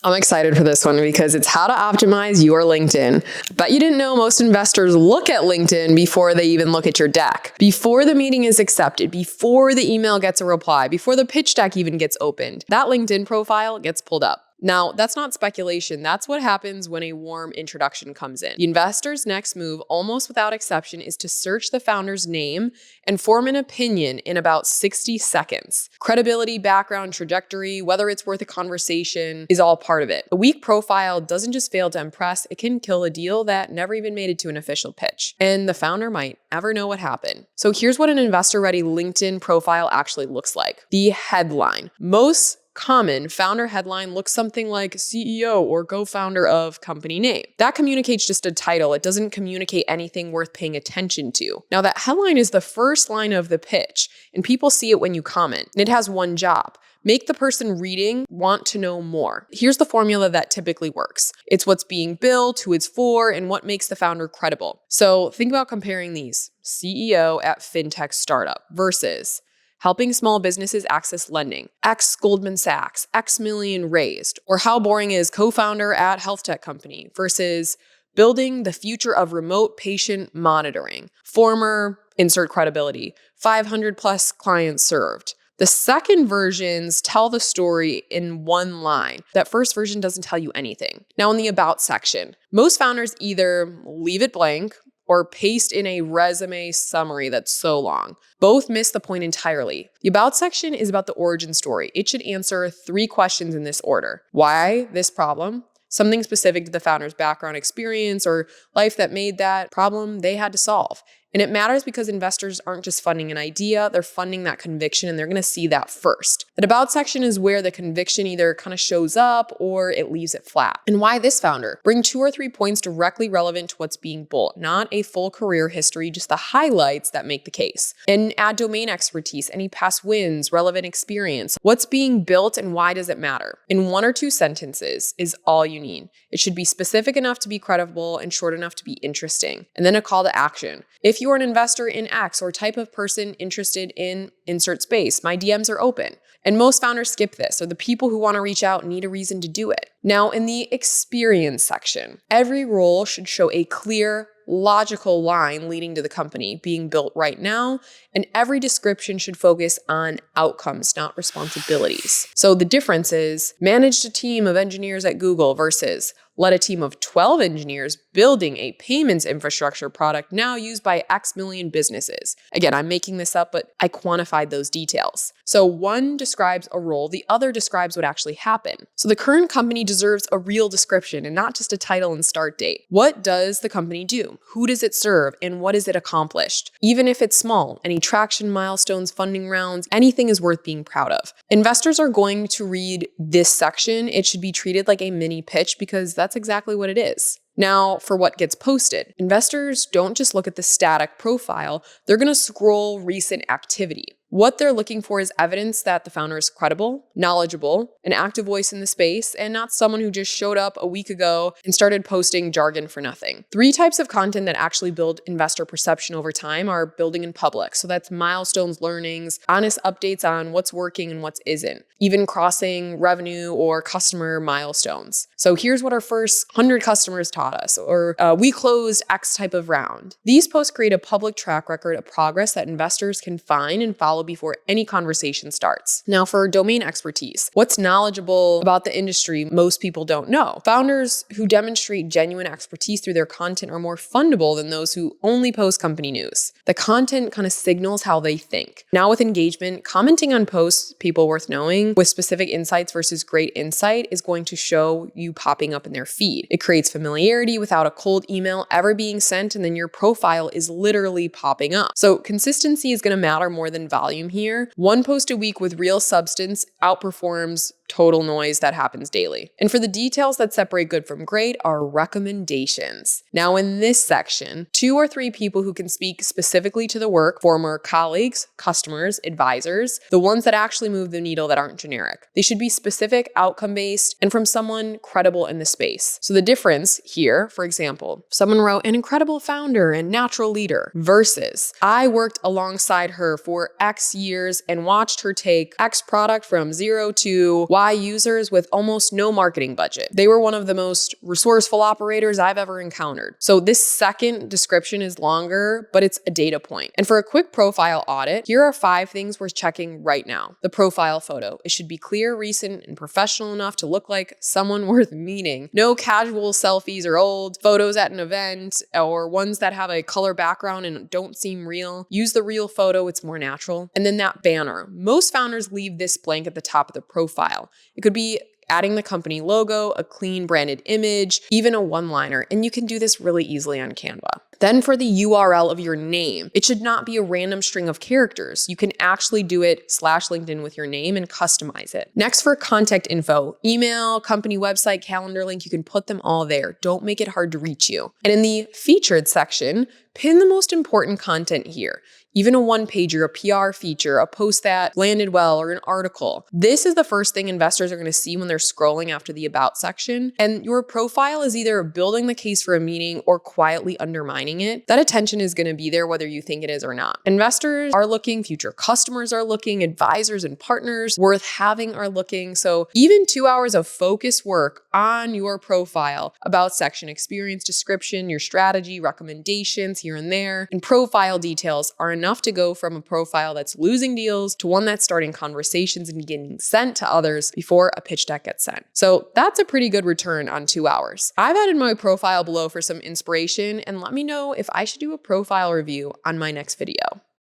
I'm excited for this one because it's how to optimize your LinkedIn. But you didn't know most investors look at LinkedIn before they even look at your deck. Before the meeting is accepted, before the email gets a reply, before the pitch deck even gets opened, that LinkedIn profile gets pulled up. Now, that's not speculation. That's what happens when a warm introduction comes in. The investor's next move, almost without exception, is to search the founder's name and form an opinion in about 60 seconds. Credibility, background, trajectory, whether it's worth a conversation is all part of it. A weak profile doesn't just fail to impress, it can kill a deal that never even made it to an official pitch. And the founder might never know what happened. So here's what an investor-ready LinkedIn profile actually looks like. The headline. Most common founder headline looks something like CEO or co-founder of company name. That communicates just a title. It doesn't communicate anything worth paying attention to. Now, that headline is the first line of the pitch, and people see it when you comment. And it has one job. Make the person reading want to know more. Here's the formula that typically works. It's what's being built, who it's for, and what makes the founder credible. So think about comparing these. CEO at fintech startup versus helping small businesses access lending, X Goldman Sachs, X million raised, or how boring is co-founder at health tech company versus building the future of remote patient monitoring, former insert credibility, 500 plus clients served. The second versions tell the story in one line. That first version doesn't tell you anything. Now in the about section, most founders either leave it blank or paste in a resume summary that's so long. Both miss the point entirely. The about section is about the origin story. It should answer 3 questions in this order. Why this problem? Something specific to the founder's background, experience, or life that made that problem they had to solve. And it matters because investors aren't just funding an idea, they're funding that conviction, and they're going to see that first. The about section is where the conviction either kind of shows up or it leaves it flat. And why this founder? Bring 2 or 3 points directly relevant to what's being built, not a full career history, just the highlights that make the case. And add domain expertise, any past wins, relevant experience, what's being built and why does it matter? In 1 or 2 sentences is all you need. It should be specific enough to be credible and short enough to be interesting. And then a call to action. If you are an investor in X or type of person interested in insert space, my DMs are open. And most founders skip this, or the people who want to reach out need a reason to do it. Now, in the experience section, every role should show a clear, logical line leading to the company being built right now, and every description should focus on outcomes, not responsibilities. So the difference is managed a team of engineers at Google versus led a team of 12 engineers building a payments infrastructure product now used by X million businesses. Again, I'm making this up, but I quantified those details. So one describes a role, the other describes what actually happened. So the current company deserves a real description and not just a title and start date. What does the company do? Who does it serve? And what has it accomplished? Even if it's small, any traction, milestones, funding rounds, anything is worth being proud of. Investors are going to read this section. It should be treated like a mini pitch because that's exactly what it is. Now, for what gets posted, investors don't just look at the static profile, they're going to scroll recent activity. What they're looking for is evidence that the founder is credible, knowledgeable, an active voice in the space, and not someone who just showed up a week ago and started posting jargon for nothing. 3 types of content that actually build investor perception over time are building in public. So that's milestones, learnings, honest updates on what's working and what isn't, even crossing revenue or customer milestones. So here's what our first 100 customers taught us, or we closed X type of round. These posts create a public track record of progress that investors can find and follow before any conversation starts. Now, for domain expertise, what's knowledgeable about the industry most people don't know? Founders who demonstrate genuine expertise through their content are more fundable than those who only post company news. The content kind of signals how they think. Now with engagement, commenting on posts, people worth knowing, with specific insights versus great insight is going to show you popping up in their feed. It creates familiarity without a cold email ever being sent, and then your profile is literally popping up. So consistency is going to matter more than volume here. 1 post a week with real substance outperforms total noise that happens daily. And for the details that separate good from great are recommendations. Now in this section, 2 or 3 people who can speak specifically to the work, former colleagues, customers, advisors, the ones that actually move the needle that aren't generic. They should be specific, outcome-based, and from someone credible in the space. So the difference here, for example, someone wrote an incredible founder and natural leader versus I worked alongside her for X years and watched her take X product from 0 to Y Y users with almost no marketing budget. They were one of the most resourceful operators I've ever encountered. So this second description is longer, but it's a data point. And for a quick profile audit, here are 5 things worth checking right now. The profile photo. It should be clear, recent, and professional enough to look like someone worth meeting. No casual selfies or old photos at an event or ones that have a color background and don't seem real. Use the real photo, it's more natural. And then that banner. Most founders leave this blank at the top of the profile. It could be adding the company logo, a clean branded image, even a one-liner, and you can do this really easily on Canva. Then for the URL of your name, it should not be a random string of characters. You can actually do it /LinkedIn with your name and customize it. Next, for contact info, email, company website, calendar link, you can put them all there. Don't make it hard to reach you. And in the featured section, pin the most important content here. Even a one-pager, a PR feature, a post that landed well, or an article. This is the first thing investors are going to see when they're scrolling after the About section. And your profile is either building the case for a meeting or quietly undermining it. That attention is going to be there whether you think it is or not. Investors are looking, future customers are looking, advisors and partners worth having are looking. So even 2 hours of focused work on your profile, About section, experience description, your strategy, recommendations here and there, and profile details are enough to go from a profile that's losing deals to one that's starting conversations and getting sent to others before a pitch deck gets sent. So that's a pretty good return on 2 hours. I've added my profile below for some inspiration, and let me know if I should do a profile review on my next video.